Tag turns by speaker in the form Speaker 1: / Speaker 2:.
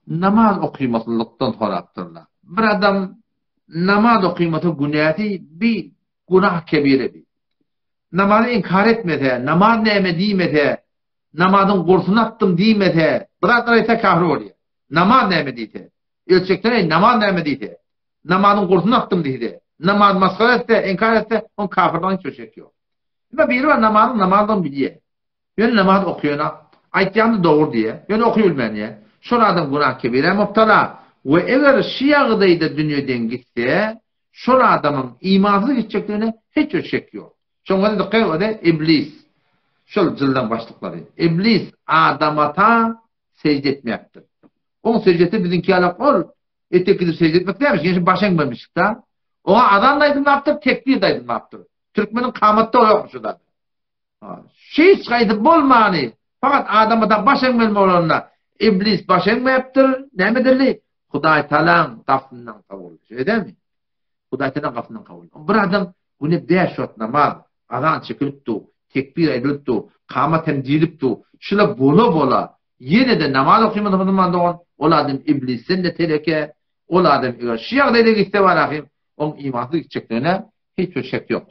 Speaker 1: namaz okuymasılıktan soraktırlar. Bir adam namaz okuyması günahı bir günah kebire bir. Namazı inkar etmese, namaz neyme diymese, namazın kursunu attım diymese, bıraklar ise kahru oluyor. Namaz neyme diyse. Ölçekten namaz neyme diyse. Namazın kursunu attım diyse. Namaz maskara etse, inkar etse, onun kafirden hiç ölçek yok. Ve biri var namazdan biliyor. Yani namaz okuyana, ayetlerini doğru diye, yani okuyulmayan ya. Şuna adam günah kebire muhtala. Ve eğer şia'gıdaydı dünyadan gitse, şuna adamın imansız gideceklerine hiç ölçek yok. Şuna da kıyvada iblis. Şöyle cıldan başlıkları. İblis adamata secde etmektir. Onun secdesi bizimki alak ol. Etek gidip secde etmek demiş. Yani başın vermiştik da. Ona adam da aydınlattır, tekbir de aydınlattır. Türkmenin kamatta o yokmuş o da. Hiç kaydı bolmani. Fakat adamata başın verme olanla İblis başın vermeptir. Ne midirli? Huday talan kafından kavul. Şey değil mi? Huday talan kafından kavul. Bir adam bunu 5 ot namaz azan çıkıptı. Tekbir edilipti, kâma temcilipti, şuna bola, yine de namaz okuymadı zaman ol adam iblisin de teleke, ol adam şia'da ile gitti var ahim, onun imansız gideceklerine hiç şek yok.